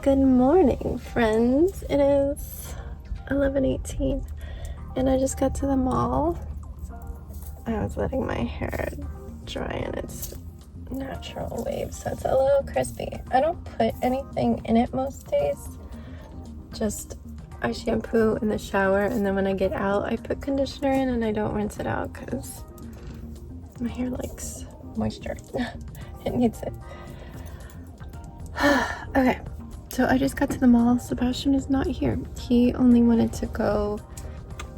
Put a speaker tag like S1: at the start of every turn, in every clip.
S1: Good morning, friends. It is 11:18 and I just got to the mall. I was letting my hair dry in its natural waves, so it's a little crispy. I don't put anything in it most days. Just I shampoo in the shower, and then when I get out I put conditioner in, and I don't rinse it out because my hair likes moisture. It needs it. Okay, so I just got to the mall. Sebastian is not here. He only wanted to go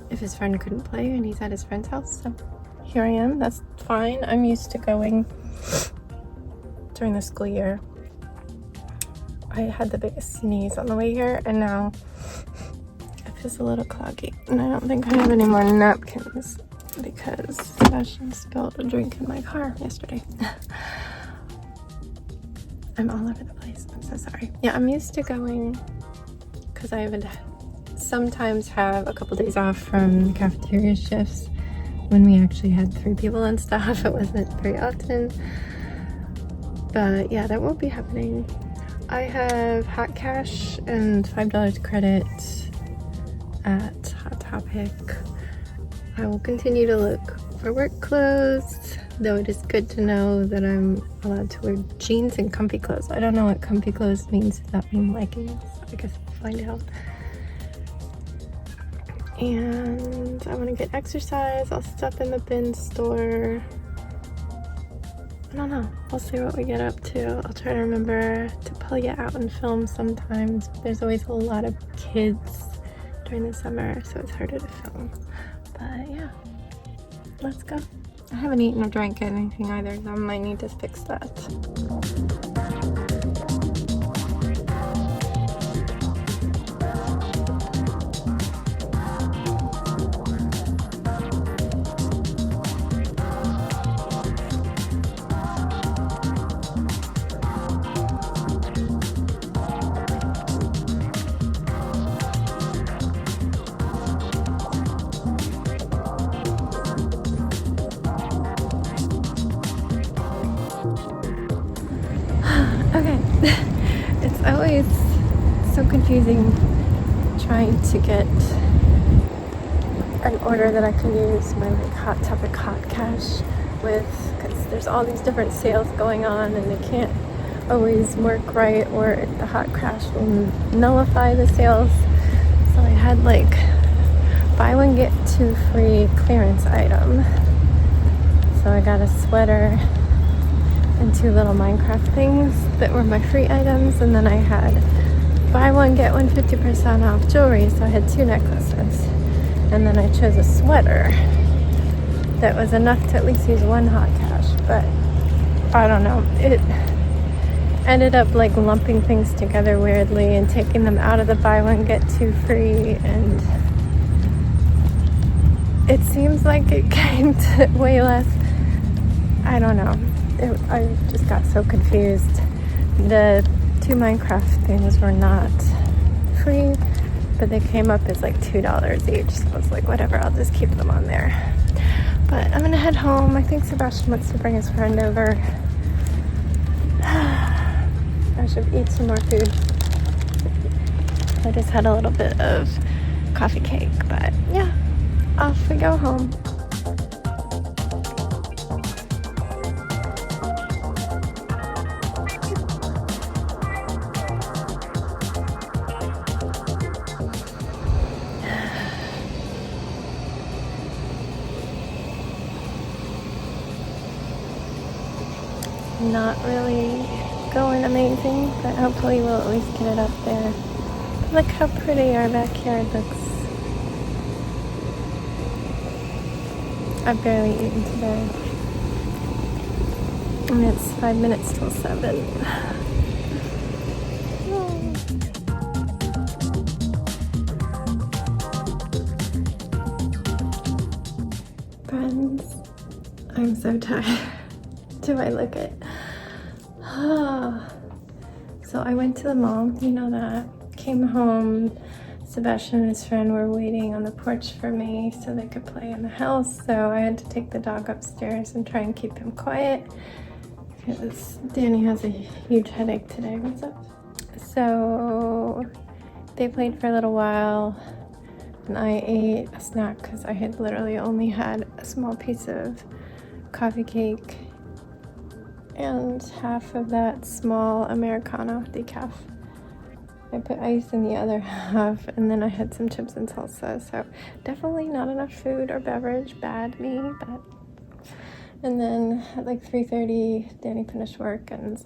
S1: if his friend couldn't play, and he's at his friend's house, so here I am. That's fine. I'm used to going during the school year. I had the biggest sneeze on the way here, and now it feels a little cloggy, and I don't think I have any more napkins because Sebastian spilled a drink in my car yesterday. I'm all over the place. I'm so sorry. Yeah, I'm used to going because I would sometimes have a couple days off from the cafeteria shifts when we actually had 3 people on staff. It wasn't very often. But yeah, that won't be happening. I have hot cash and $5 credit at Hot Topic. I will continue to look for work clothes, though it is good to know that I'm allowed to wear jeans and comfy clothes. I don't know what comfy clothes means. Does that mean leggings? I guess we'll find out. And I want to get exercise. I'll stop in the bin store. I don't know. We'll see what we get up to. I'll try to remember to pull you out and film sometimes. There's always a lot of kids during the summer, so it's harder to film. But yeah, let's go. I haven't eaten or drank anything either, so I might need to fix that. Okay, it's always so confusing trying to get an order that I can use my Hot Topic hot cash with, because there's all these different sales going on and they can't always work right, or the hot cash will nullify the sales. So I had like buy one get 2 free clearance item. So I got a sweater and 2 little Minecraft things that were my free items, and then I had buy one get one 50% off jewelry, so I had 2 necklaces, and then I chose a sweater that was enough to at least use 1 hot cash. But I don't know, it ended up like lumping things together weirdly and taking them out of the buy one get 2 free, and it seems like it came to way less. I don't know. I just got so confused. The 2 Minecraft things were not free, but they came up as like $2 each. So I was like, whatever, I'll just keep them on there. But I'm gonna head home. I think Sebastian wants to bring his friend over. I should eat some more food. I just had a little bit of coffee cake, but yeah, off we go home. Not really going amazing, but hopefully we'll at least get it up there. Look how pretty our backyard looks. I've barely eaten today. And it's 5 minutes till 7. Friends, I'm so tired. Do I look it? So I went to the mall, you know that. Came home, Sebastian and his friend were waiting on the porch for me so they could play in the house, so I had to take the dog upstairs and try and keep him quiet because Danny has a huge headache today. What's up? So they played for a little while, and I ate a snack because I had literally only had a small piece of coffee cake and half of that small Americano decaf. I put ice in the other half, and then I had some chips and salsa, so definitely not enough food or beverage, bad me, but... And then at like 3:30, Danny finished work and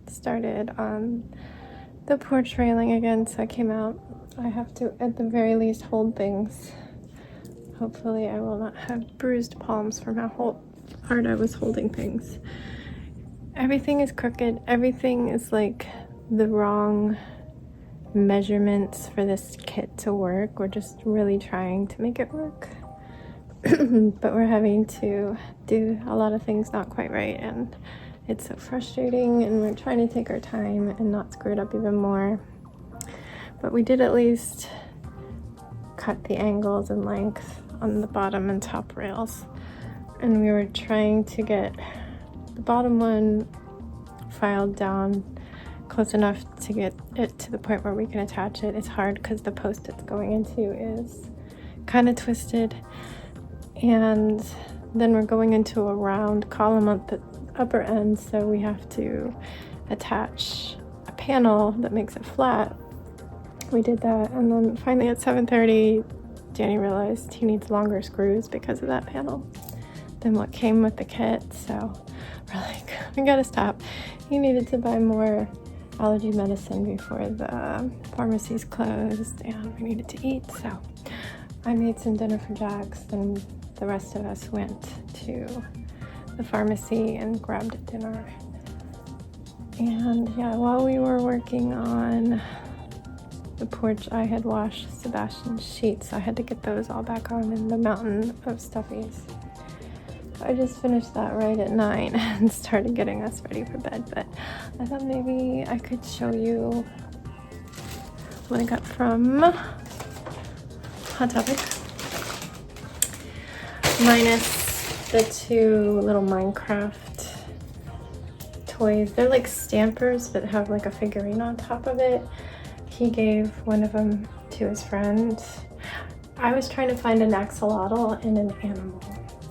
S1: started on the porch railing again, so I came out. I have to, at the very least, hold things. Hopefully I will not have bruised palms from how hard I was holding things. Everything is crooked. Everything is like the wrong measurements for this kit to work. We're just really trying to make it work. But we're having to do a lot of things not quite right, and it's so frustrating, and we're trying to take our time and not screw it up even more. But we did at least cut the angles and length on the bottom and top rails, and we were trying to get the bottom one filed down close enough to get it to the point where we can attach it. It's hard because the post it's going into is kind of twisted, and then we're going into a round column at the upper end, so we have to attach a panel that makes it flat. We did that, and then finally at 7:30 Danny realized he needs longer screws because of that panel than what came with the kit, so we're like, we gotta stop. He needed to buy more allergy medicine before the pharmacy's closed, and we needed to eat, so I made some dinner for Jax, and the rest of us went to the pharmacy and grabbed dinner. And yeah, while we were working on the porch, I had washed Sebastian's sheets, so I had to get those all back on in the mountain of stuffies. I just finished that right at 9 and started getting us ready for bed, but I thought maybe I could show you what I got from Hot Topic, minus the two little Minecraft toys. They're like stampers that have like a figurine on top of it. He gave one of them to his friend. I was trying to find an axolotl and an animal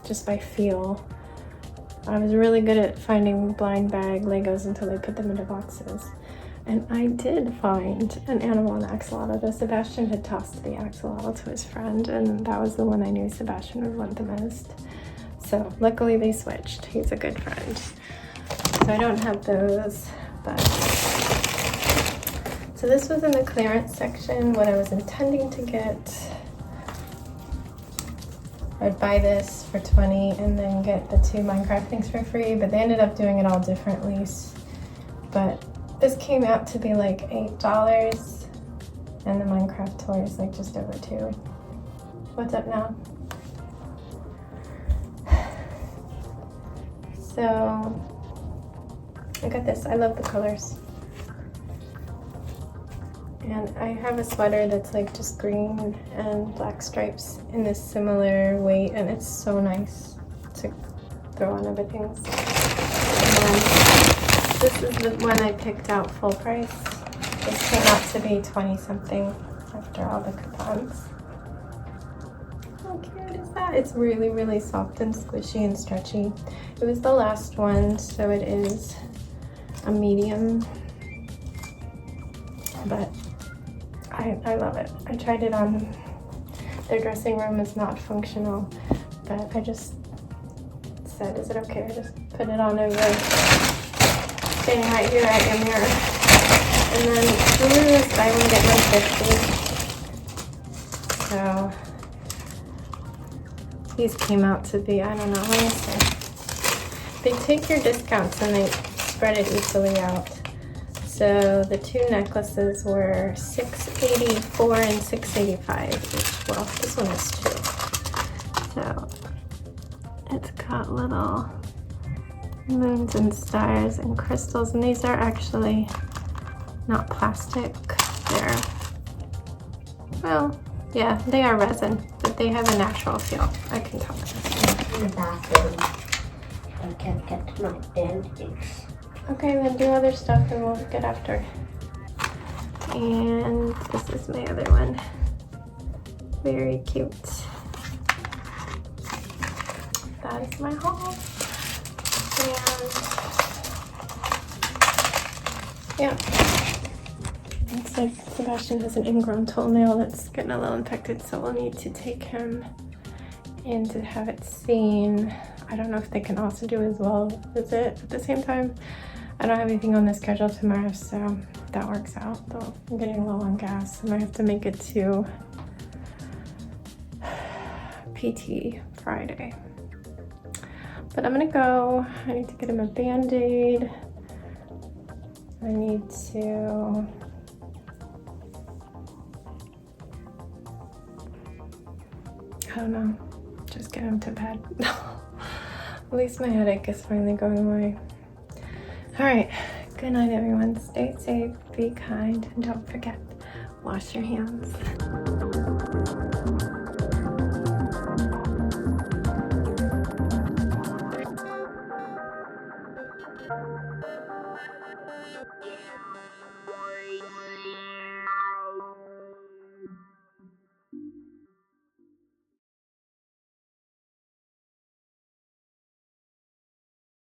S1: just by feel. I was really good at finding blind bag Legos until I put them into boxes. And I did find an animal and axolotl, though Sebastian had tossed the axolotl to his friend, and that was the one I knew Sebastian would want the most. So luckily they switched. He's a good friend. So I don't have those, but... So this was in the clearance section. What I was intending to get, I'd buy this for $20 and then get the two Minecraft things for free, but they ended up doing it all differently. But this came out to be like $8, and the Minecraft toy is like just over $2. What's up now? So I got this. I love the colors. And I have a sweater that's like just green and black stripes in this similar weight, and it's so nice to throw on everything. And this is the one I picked out full price. This came out to be 20 something after all the coupons. How cute is that? It's really, really soft and squishy and stretchy. It was the last one, so it is a medium, but I love it. I tried it on. Their dressing room is not functional, but I just said, is it okay? I just put it on over, standing right here at your mirror. And then Hulu is buy one get one 50. So these came out to be, I don't know, let me see. They take your discounts and they spread it equally out. So the two necklaces were $6.84 and $6.85 each. Well, this one is two. So it's got little moons and stars and crystals, and these are actually not plastic. They're, well, yeah, they are resin, but they have a natural feel. I can tell.
S2: In the bathroom, I can't get my bandage.
S1: Okay, then do other stuff and we'll get after. And this is my other one. Very cute. That is my haul. And yeah. Looks like Sebastian has an ingrown toenail that's getting a little infected, so we'll need to take him in to have it seen. I don't know if they can also do as well visit at the same time. I don't have anything on the schedule tomorrow, so that works out. Though I'm getting low on gas, and I have to make it to PT Friday. But I'm gonna go. I need to get him a Band-Aid. I need to I don't know, just get him to bed. At least my headache is finally going away. All right, good night everyone. Stay safe, be kind, and don't forget, wash your hands.